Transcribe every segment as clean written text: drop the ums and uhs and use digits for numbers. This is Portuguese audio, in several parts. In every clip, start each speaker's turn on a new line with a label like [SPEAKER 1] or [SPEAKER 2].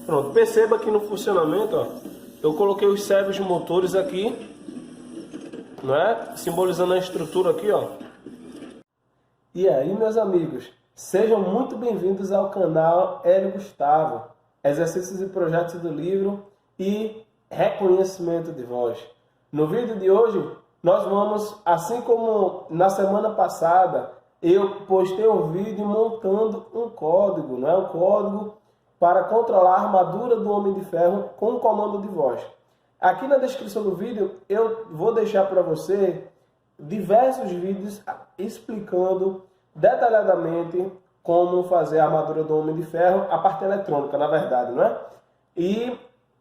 [SPEAKER 1] Pronto, perceba que no funcionamento, ó, eu coloquei os servos motores aqui, não é? Simbolizando a estrutura aqui, ó. E aí, meus amigos, sejam muito bem-vindos ao canal Hélio Gustavo, exercícios e projetos do livro e reconhecimento de voz. No vídeo de hoje, nós vamos, assim como na semana passada, eu postei um vídeo montando um código, não é? Um código para controlar a armadura do Homem de Ferro com um comando de voz. Aqui na descrição do vídeo eu vou deixar para você diversos vídeos explicando detalhadamente como fazer a armadura do Homem de Ferro, a parte eletrônica, na verdade, não é? E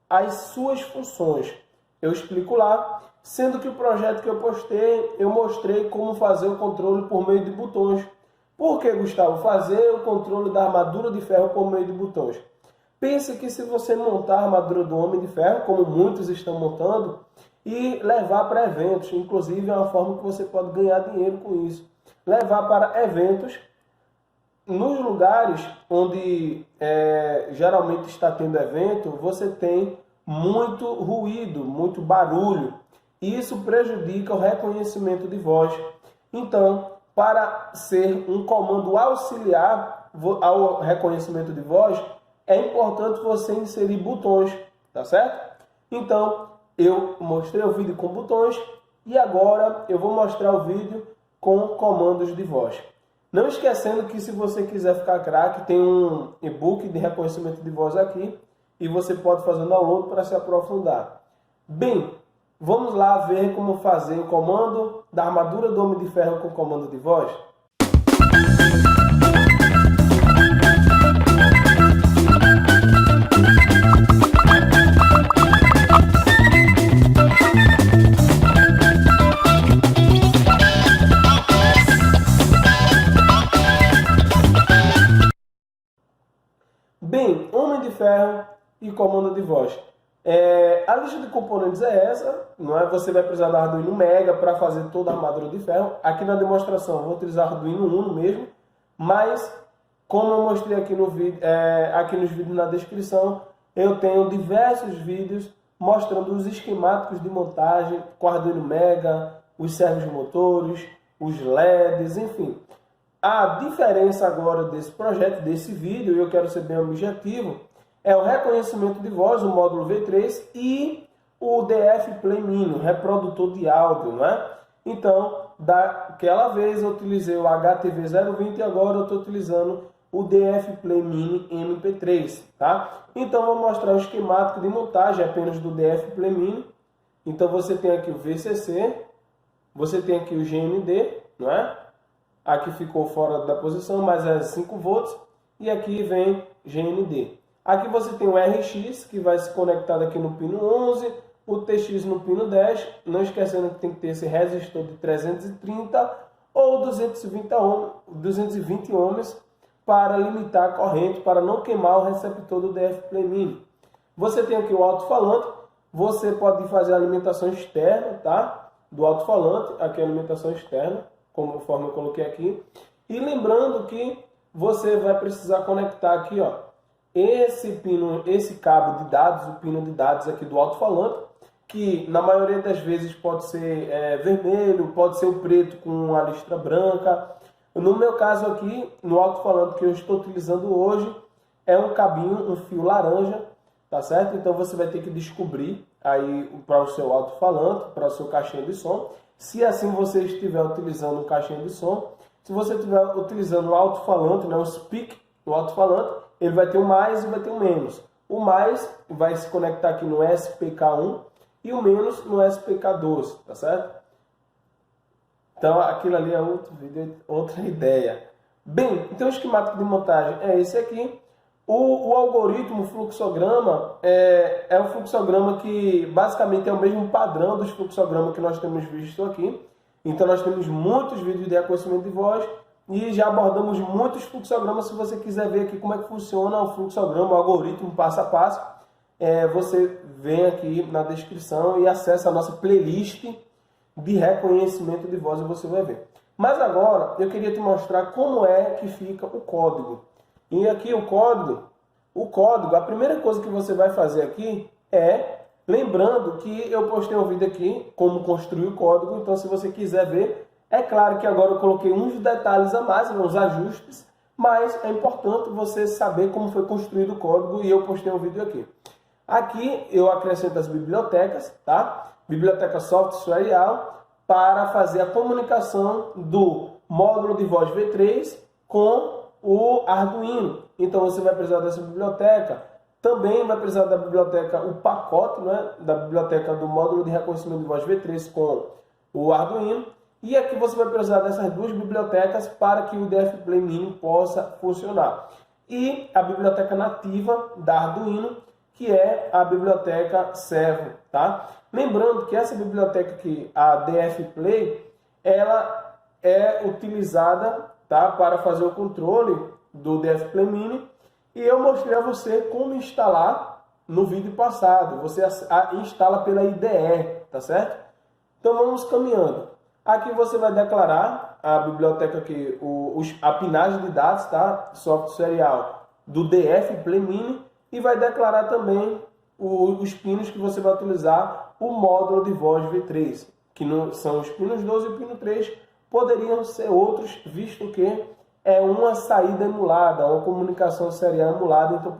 [SPEAKER 1] as suas funções. Eu explico lá, sendo que o projeto que eu postei, eu mostrei como fazer o controle por meio de botões. Por que, Gustavo? Fazer o controle da armadura de ferro por meio de botões. Pense que se você montar a armadura do Homem de Ferro, como muitos estão montando, e levar para eventos, inclusive é uma forma que você pode ganhar dinheiro com isso. Levar para eventos nos lugares onde geralmente está tendo evento, você tem muito ruído, muito barulho. E isso prejudica o reconhecimento de voz. Então, para ser um comando auxiliar ao reconhecimento de voz, é importante você inserir botões, tá certo? Então, eu mostrei o vídeo com botões e agora eu vou mostrar o vídeo com comandos de voz. Não esquecendo que se você quiser ficar craque, tem um e-book de reconhecimento de voz aqui e você pode fazer um download para se aprofundar. Bem, vamos lá ver como fazer o comando da armadura do Homem de Ferro com comando de voz? Bem, Homem de Ferro e comando de voz. A lista de componentes é essa, não é? Você vai precisar do Arduino Mega para fazer toda a armadura de ferro. Aqui na demonstração eu vou utilizar Arduino Uno mesmo, mas como eu mostrei aqui no vídeo, aqui nos vídeos na descrição, eu tenho diversos vídeos mostrando os esquemáticos de montagem com Arduino Mega, os servos motores, os LEDs, enfim. A diferença agora desse projeto, desse vídeo, e eu quero ser bem objetivo, é o reconhecimento de voz, o módulo V3 e o DF Play Mini, o reprodutor de áudio, não é? Então, daquela vez eu utilizei o HTV020 e agora eu estou utilizando o DF Play Mini MP3, tá? Então, vou mostrar o esquemático de montagem apenas do DF Play Mini. Então, você tem aqui o VCC, você tem aqui o GND, não é? Aqui ficou fora da posição, mas é 5 volts. E aqui vem GND. Aqui você tem o RX, que vai se conectar aqui no pino 11. O TX no pino 10. Não esquecendo que tem que ter esse resistor de 330 ou 220 ohms para limitar a corrente, para não queimar o receptor do DF Play Mini. Você tem aqui o alto-falante. Você pode fazer a alimentação externa, tá? Do alto-falante. Aqui a alimentação externa, conforme eu coloquei aqui. E lembrando que você vai precisar conectar aqui, ó, esse cabo de dados, o pino de dados aqui do alto-falante, que na maioria das vezes pode ser vermelho, pode ser o preto com a listra branca. No meu caso aqui, no alto-falante que eu estou utilizando hoje, é um cabinho, um fio laranja, tá certo? Então você vai ter que descobrir aí para o seu alto-falante, para o seu caixinha de som. Se assim você estiver utilizando um caixinha de som, se você estiver utilizando o alto-falante, né, o speak, o alto-falante, ele vai ter o mais e vai ter o menos. O mais vai se conectar aqui no SPK1 e o menos no SPK2, tá certo? Então aquilo ali é outro vídeo, outra ideia. Bem, então o esquemático de montagem é esse aqui. O algoritmo, o fluxograma, é um fluxograma que basicamente é o mesmo padrão dos fluxogramas que nós temos visto aqui. Então nós temos muitos vídeos de reconhecimento de voz e já abordamos muitos fluxogramas. Se você quiser ver aqui como é que funciona o fluxograma, o algoritmo passo a passo, você vem aqui na descrição e acessa a nossa playlist de reconhecimento de voz e você vai ver. Mas agora eu queria te mostrar como é que fica o código. E aqui o código, o código, a primeira coisa que você vai fazer aqui é, lembrando que eu postei um vídeo aqui, como construir o código, então se você quiser ver, é claro que agora eu coloquei uns detalhes a mais, uns ajustes, mas é importante você saber como foi construído o código e eu postei um vídeo aqui. Aqui eu acrescento as bibliotecas, tá? Biblioteca softwareal para fazer a comunicação do módulo de voz V3 com o Arduino. Então você vai precisar dessa biblioteca. Também vai precisar da biblioteca, o pacote, né, da biblioteca do módulo de reconhecimento de voz V3 com o Arduino. E aqui você vai precisar dessas duas bibliotecas para que o DF Play Mini possa funcionar. E a biblioteca nativa da Arduino, que é a biblioteca Servo, tá? Lembrando que essa biblioteca aqui, a DF Play, ela é utilizada, tá, para fazer o controle do DF Play Mini, e eu mostrei a você como instalar no vídeo passado. Você instala pela IDE, tá certo? Então vamos caminhando. Aqui você vai declarar a biblioteca aqui, a pinagem de dados, tá? Software serial do DF Play Mini, e vai declarar também os pinos que você vai utilizar o módulo de voz V3, que não são os pinos 12 e o pino 3, poderiam ser outros, visto que é uma saída emulada, uma comunicação serial emulada, então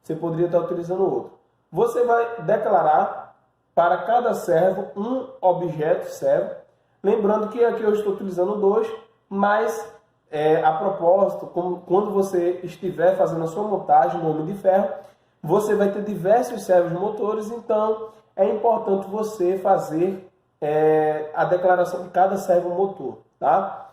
[SPEAKER 1] você poderia estar utilizando outro. Você vai declarar para cada servo um objeto servo, lembrando que aqui eu estou utilizando dois, mas a propósito, quando você estiver fazendo a sua montagem no Homem de Ferro, você vai ter diversos servos motores, então é importante você fazer a declaração de cada servo motor, tá?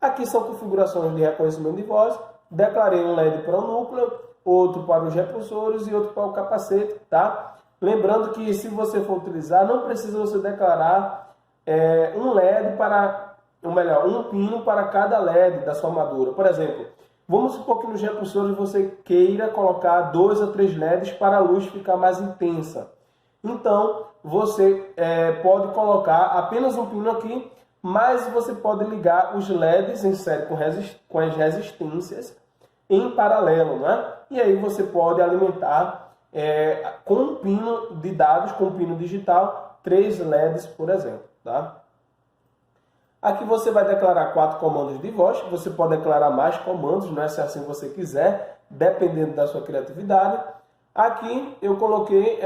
[SPEAKER 1] Aqui são configurações de reconhecimento de voz. Declarei um LED para o núcleo, outro para os repulsores e outro para o capacete, tá? Lembrando que se você for utilizar, não precisa você declarar um LED para, ou melhor, um pino para cada LED da sua armadura. Por exemplo, vamos supor que nos repulsores você queira colocar 2 a 3 LEDs para a luz ficar mais intensa. Então, você pode colocar apenas um pino aqui, mas você pode ligar os LEDs em série com as resistências em paralelo, né? E aí você pode alimentar com um pino de dados, com um pino digital, 3 LEDs, por exemplo, tá? Aqui você vai declarar 4 comandos de voz, você pode declarar mais comandos, né, se assim você quiser, dependendo da sua criatividade. Aqui eu coloquei,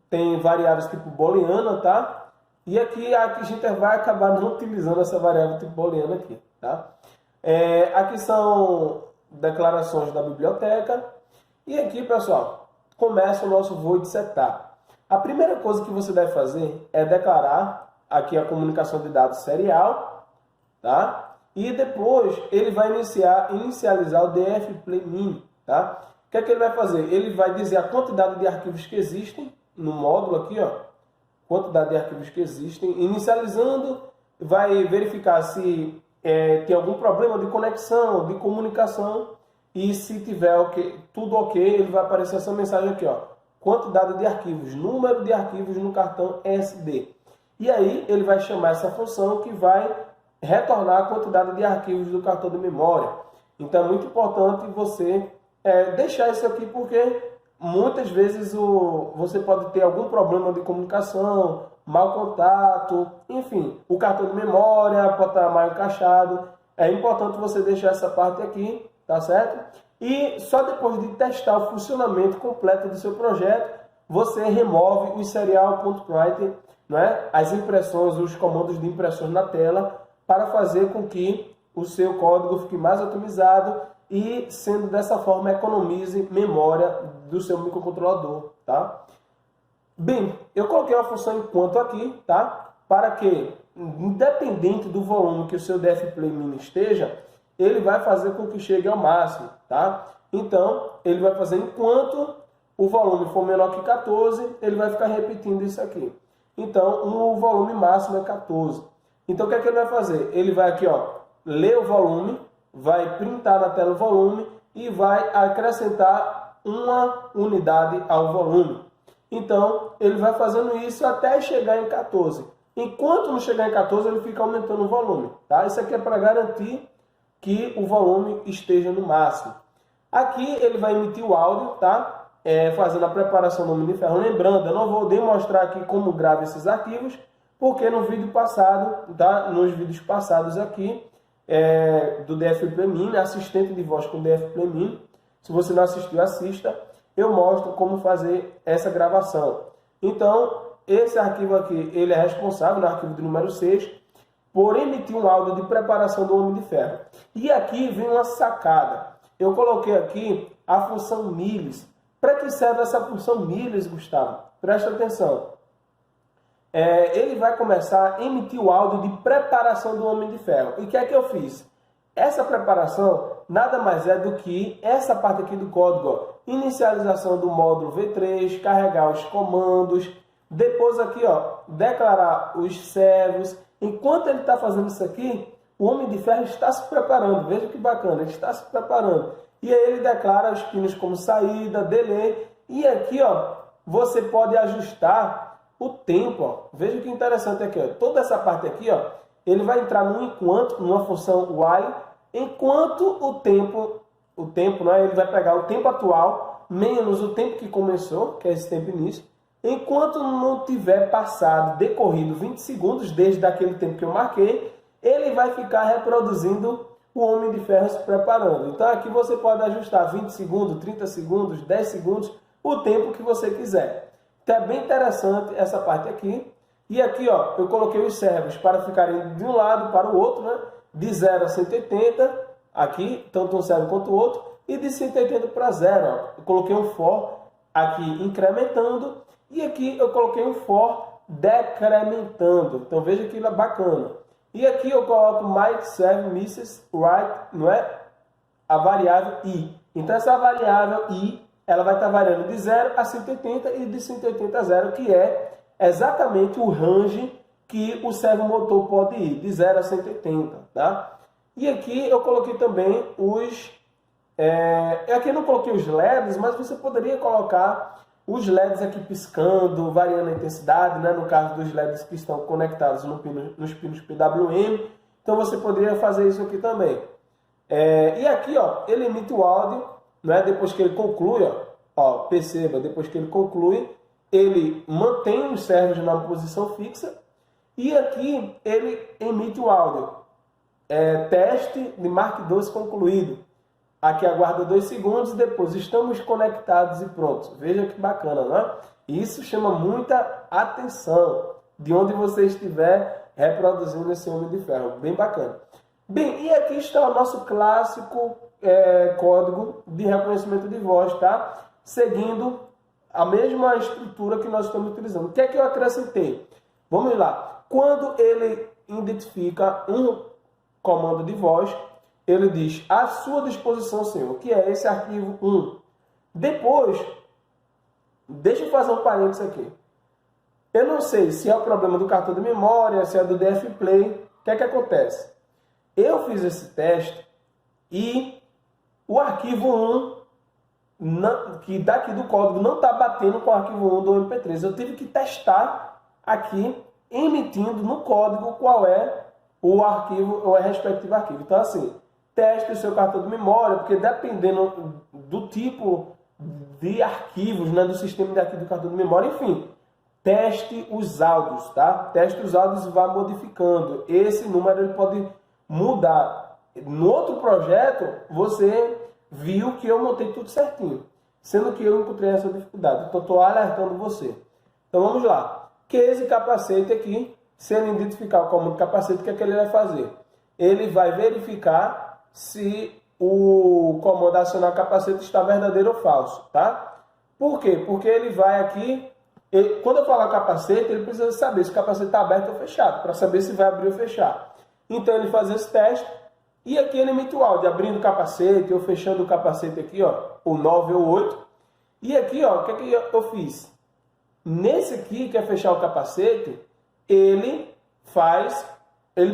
[SPEAKER 1] tem variáveis tipo booleana, tá? E aqui a gente vai acabar não utilizando essa variável tipo booleana aqui, tá? Aqui são declarações da biblioteca. E aqui, pessoal, começa o nosso void setup. A primeira coisa que você deve fazer é declarar aqui a comunicação de dados serial, tá? E depois ele vai inicializar o DF Play Mini, tá? O que é que ele vai fazer? Ele vai dizer a quantidade de arquivos que existem no módulo aqui, ó. Quantidade de arquivos que existem. Inicializando, vai verificar se tem algum problema de conexão, de comunicação. E se tiver tudo ok, ele vai aparecer essa mensagem aqui, ó. Quantidade de arquivos, número de arquivos no cartão SD. E aí ele vai chamar essa função que vai retornar a quantidade de arquivos do cartão de memória. Então é muito importante você deixar isso aqui, porque muitas vezes você pode ter algum problema de comunicação, mau contato, enfim, o cartão de memória pode estar mal encaixado. É importante você deixar essa parte aqui, tá certo? E só depois de testar o funcionamento completo do seu projeto, você remove o serial.write, né, as impressões, os comandos de impressões na tela, para fazer com que o seu código fique mais otimizado e, sendo dessa forma, economize memória do seu microcontrolador, tá? Bem, eu coloquei uma função enquanto aqui, tá? Para que, independente do volume que o seu DF Play Mini esteja, ele vai fazer com que chegue ao máximo, tá? Então, ele vai fazer enquanto o volume for menor que 14, ele vai ficar repetindo isso aqui. Então, o volume máximo é 14. Então, o que é que ele vai fazer? Ele vai aqui, ó, ler o volume, vai printar na tela o volume e vai acrescentar uma unidade ao volume. Então, ele vai fazendo isso até chegar em 14. Enquanto não chegar em 14, ele fica aumentando o volume, tá? Isso aqui é para garantir que o volume esteja no máximo. Aqui ele vai emitir o áudio, tá? Fazendo a preparação do Homem de Ferro. Lembrando, eu não vou demonstrar aqui como grava esses arquivos, porque no vídeo passado, tá? Nos vídeos passados aqui, do DF Play Mini, assistente de voz com DF Play Mini, se você não assistiu, assista, eu mostro como fazer essa gravação. Então, esse arquivo aqui, ele é responsável, no arquivo de número 6, por emitir um áudio de preparação do Homem de Ferro. E aqui vem uma sacada. Eu coloquei aqui a função miles. Para que serve essa função miles, Gustavo? Presta atenção. Ele vai começar a emitir o áudio de preparação do Homem de Ferro. E o que é que eu fiz? Essa preparação nada mais é do que essa parte aqui do código. Ó. Inicialização do módulo V3, carregar os comandos. Depois aqui, ó, declarar os servos. Enquanto ele está fazendo isso aqui, o Homem de Ferro está se preparando. Veja que bacana, ele está se preparando. E aí ele declara os pinos como saída, delay. E aqui, ó, você pode ajustar o tempo. Ó. Veja que interessante aqui. Ó. Toda essa parte aqui, ó, ele vai entrar no enquanto, numa função while, enquanto o tempo, né, ele vai pegar o tempo atual, menos o tempo que começou, que é esse tempo início. Enquanto não tiver passado, decorrido 20 segundos desde aquele tempo que eu marquei, ele vai ficar reproduzindo o Homem de Ferro se preparando. Então aqui você pode ajustar 20 segundos, 30 segundos, 10 segundos, o tempo que você quiser. Então é bem interessante essa parte aqui. E aqui, ó, eu coloquei os servos para ficarem de um lado para o outro, né? De 0 a 180, aqui, tanto um servo quanto o outro, e de 180 para 0. Ó. Eu coloquei um for aqui incrementando, e aqui eu coloquei um for decrementando. Então veja que é bacana. E aqui eu coloco might serve misses right, não é? A variável i. Então essa variável i, ela vai estar variando de 0 a 180 e de 180 a 0, que é exatamente o range que o servomotor pode ir, de 0 a 180, tá? E aqui eu coloquei também os... aqui eu não coloquei os LEDs, mas você poderia colocar os LEDs aqui piscando, variando a intensidade, né? No caso dos LEDs que estão conectados nos pinos PWM. Então você poderia fazer isso aqui também. E aqui, ó, ele emite o áudio, né? Depois que ele conclui, ó, perceba, depois que ele conclui, ele mantém os servos na posição fixa. E aqui ele emite o áudio. Teste de Mark II concluído. Aqui aguarda 2 segundos e depois estamos conectados e prontos. Veja que bacana, né? Isso chama muita atenção de onde você estiver reproduzindo esse Homem de Ferro. Bem bacana. Bem, e aqui está o nosso clássico código de reconhecimento de voz, tá? Seguindo a mesma estrutura que nós estamos utilizando. O que é que eu acrescentei? Vamos lá. Quando ele identifica um comando de voz, ele diz, à sua disposição, senhor, que é esse arquivo 1. Depois, deixa eu fazer um parênteses aqui. Eu não sei se é o problema do cartão de memória, se é do DF Play. O que é que acontece? Eu fiz esse teste e o arquivo 1, que daqui do código, não está batendo com o arquivo 1 do MP3. Eu tive que testar aqui, emitindo no código qual é o arquivo, ou é respectivo arquivo. Então, assim, teste o seu cartão de memória, porque dependendo do tipo de arquivos, né, do sistema de arquivo do cartão de memória, enfim, teste os áudios, tá? Teste os áudios e vá modificando. Esse número ele pode mudar. No outro projeto, você viu que eu montei tudo certinho, sendo que eu encontrei essa dificuldade. Então, estou alertando você. Então, vamos lá. Que esse capacete aqui, se ele identificar o comando capacete, o que é que ele vai fazer? Ele vai verificar se o comando acionar capacete está verdadeiro ou falso, tá? Por quê? Porque ele vai aqui, quando eu falar capacete, ele precisa saber se o capacete está aberto ou fechado, para saber se vai abrir ou fechar. Então ele faz esse teste, e aqui ele emite o áudio, abrindo o capacete ou fechando o capacete aqui, ó, o 9 ou 8. E aqui, ó, o que é que eu fiz? Nesse aqui, que é fechar o capacete, ele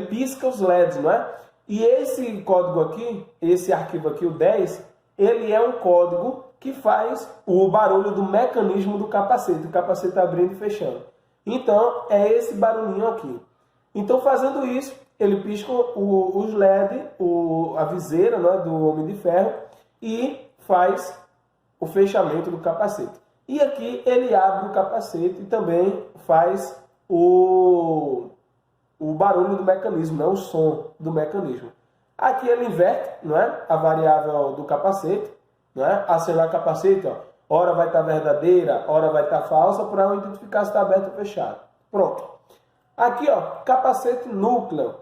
[SPEAKER 1] pisca os LEDs, não é? E esse código aqui, esse arquivo aqui, o 10, ele é um código que faz o barulho do mecanismo do capacete. O capacete abrindo e fechando. Então, é esse barulhinho aqui. Então, fazendo isso, ele pisca os LED, a viseira, né, do Homem de Ferro, e faz o fechamento do capacete. E aqui ele abre o capacete e também faz o barulho do mecanismo, né? O som do mecanismo. Aqui ele inverte, não é? A variável do capacete, não é? Acionar capacete, ó. Hora vai estar verdadeira, hora vai estar falsa, para eu identificar se está aberto ou fechado. Pronto. Aqui, ó, capacete núcleo.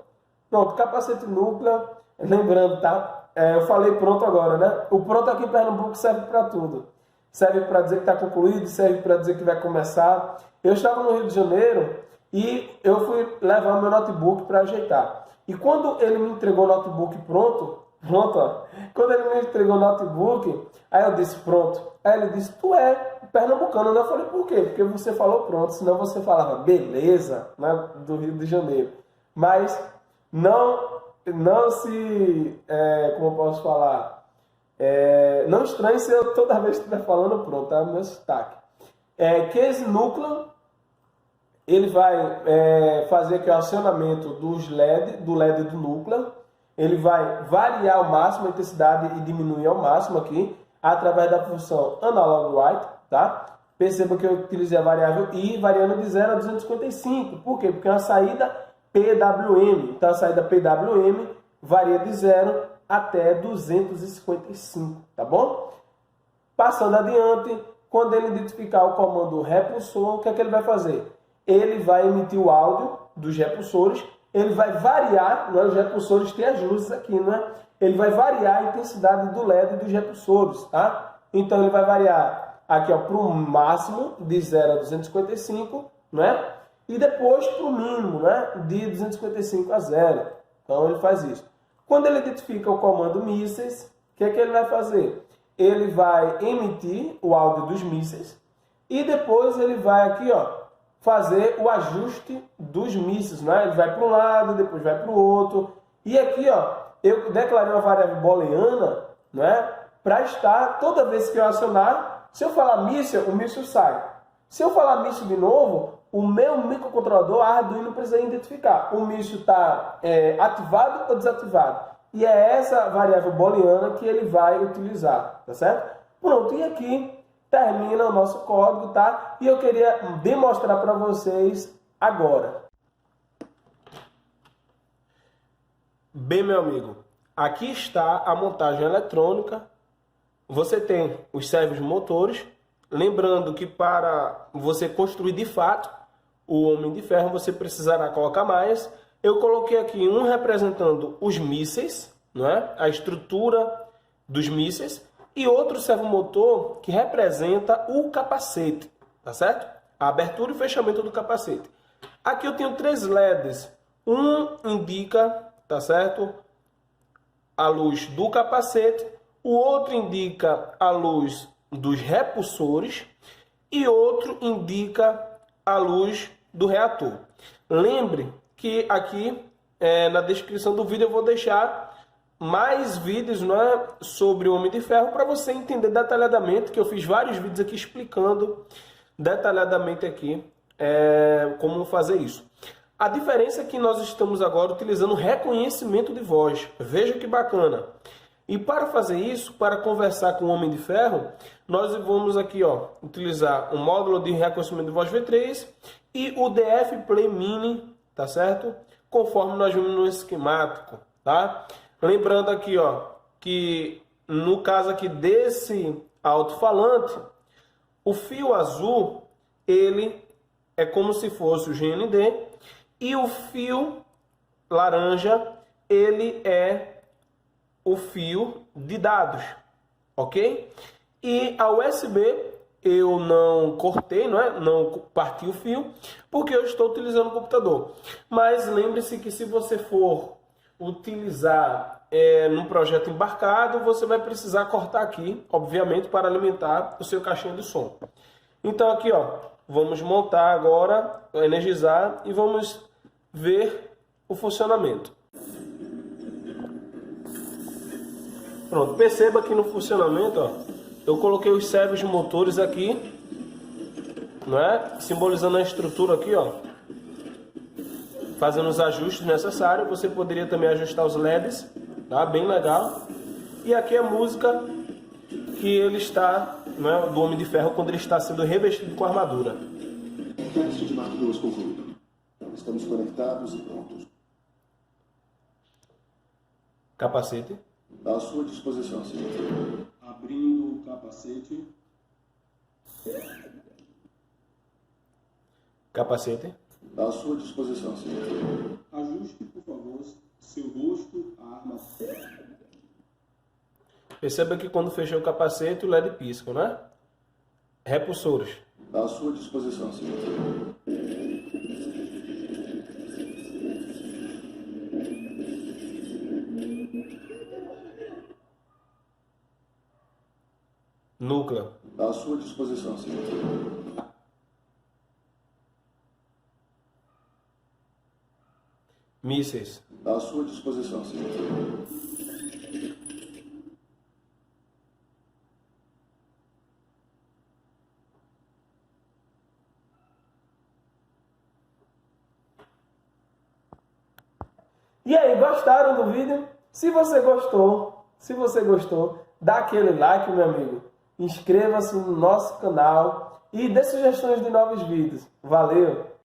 [SPEAKER 1] Pronto, capacete núcleo. Lembrando, tá? Eu falei pronto agora, né? O pronto aqui em Pernambuco serve para tudo. Serve para dizer que está concluído, serve para dizer que vai começar. Eu estava no Rio de Janeiro e eu fui levar o meu notebook para ajeitar. E quando ele me entregou o notebook pronto, ó. Quando ele me entregou o notebook, aí eu disse pronto. Aí ele disse, tu é pernambucano, né? Eu falei, por quê? Porque você falou pronto, senão você falava beleza, né? Do Rio de Janeiro. Mas não se, como eu posso falar, não estranhe se eu toda vez que estiver falando pronto, tá? Meu sotaque. Case núcleo, ele vai fazer aqui o acionamento do LED do núcleo. Ele vai variar ao máximo a intensidade e diminuir ao máximo aqui, através da função analog write, tá? Perceba que eu utilizei a variável i variando de 0 a 255. Por quê? Porque é uma saída PWM. Então a saída PWM varia de 0 até 255, tá bom? Passando adiante, quando ele identificar o comando repulsor, o que é que ele vai fazer? Ele vai emitir o áudio dos repulsores, ele vai variar, os repulsores têm ajustes aqui, né? Ele vai variar a intensidade do LED dos repulsores, tá? Então ele vai variar aqui para o máximo de 0 a 255, né? E depois para o mínimo, né? De 255 a 0. Então ele faz isso. Quando ele identifica o comando mísseis, o que é que ele vai fazer? Ele vai emitir o áudio dos mísseis e depois ele vai aqui, ó, fazer o ajuste dos mísseis, né? Ele vai para um lado, depois vai para o outro. E aqui, ó, eu declarei uma variável booleana, né? Para estar, toda vez que eu acionar, se eu falar míssil, o míssil sai. Se eu falar míssil de novo, o meu microcontrolador Arduino precisa identificar. O míssil está ativado ou desativado. E é essa variável booleana que ele vai utilizar, tá certo? Pronto, e aqui termina o nosso código, tá? E eu queria demonstrar para vocês agora. Bem, meu amigo, aqui está a montagem eletrônica. Você tem os servos motores. Lembrando que para você construir de fato o Homem de Ferro, você precisará colocar mais. Eu coloquei aqui um representando os mísseis, não é? A estrutura dos mísseis. E outro servomotor que representa o capacete, tá certo? A abertura e fechamento do capacete. Aqui eu tenho 3 LEDs. Um indica, tá certo? A luz do capacete. O outro indica a luz dos repulsores. E outro indica a luz do reator. Lembre que aqui na descrição do vídeo eu vou deixar mais vídeos, né, sobre o Homem de Ferro para você entender detalhadamente, que eu fiz vários vídeos aqui explicando detalhadamente aqui como fazer isso. A diferença é que nós estamos agora utilizando reconhecimento de voz. Veja que bacana. E para fazer isso, para conversar com o Homem de Ferro, nós vamos aqui, ó, utilizar o módulo de reconhecimento de voz V3 e o DF Play Mini, tá certo? Conforme nós vimos no esquemático, tá? Lembrando aqui, ó, que no caso aqui desse alto-falante, o fio azul, ele é como se fosse o GND, e o fio laranja, ele é o fio de dados, ok? E a USB eu não cortei, não parti o fio, porque eu estou utilizando o computador. Mas lembre-se que se você for utilizar num projeto embarcado, você vai precisar cortar aqui, obviamente, para alimentar o seu caixinha de som. Então aqui, ó, vamos montar agora, energizar e vamos ver o funcionamento. Pronto, perceba que no funcionamento, ó, eu coloquei os servos motores aqui, não é? Simbolizando a estrutura aqui, ó, fazendo os ajustes necessários. Você poderia também ajustar os LEDs, tá? Bem legal. E aqui a música que ele está, né, do Homem de Ferro, quando ele está sendo revestido com armadura.
[SPEAKER 2] Teste de Mark 2 concluído. Estamos conectados e prontos.
[SPEAKER 1] Capacete.
[SPEAKER 2] À sua disposição, senhor.
[SPEAKER 3] Abrindo o capacete.
[SPEAKER 1] Capacete.
[SPEAKER 2] À sua disposição, senhor.
[SPEAKER 3] Ajuste, por favor, seu rosto à arma.
[SPEAKER 1] Perceba que quando fechou o capacete, o LED pisca, né? Repulsores.
[SPEAKER 2] À sua disposição, senhor.
[SPEAKER 1] Núcleo.
[SPEAKER 2] À sua disposição, senhor.
[SPEAKER 1] Mísseis.
[SPEAKER 2] À sua disposição, senhor.
[SPEAKER 1] E aí, gostaram do vídeo? Se você gostou, dá aquele like, meu amigo. Inscreva-se no nosso canal e dê sugestões de novos vídeos. Valeu!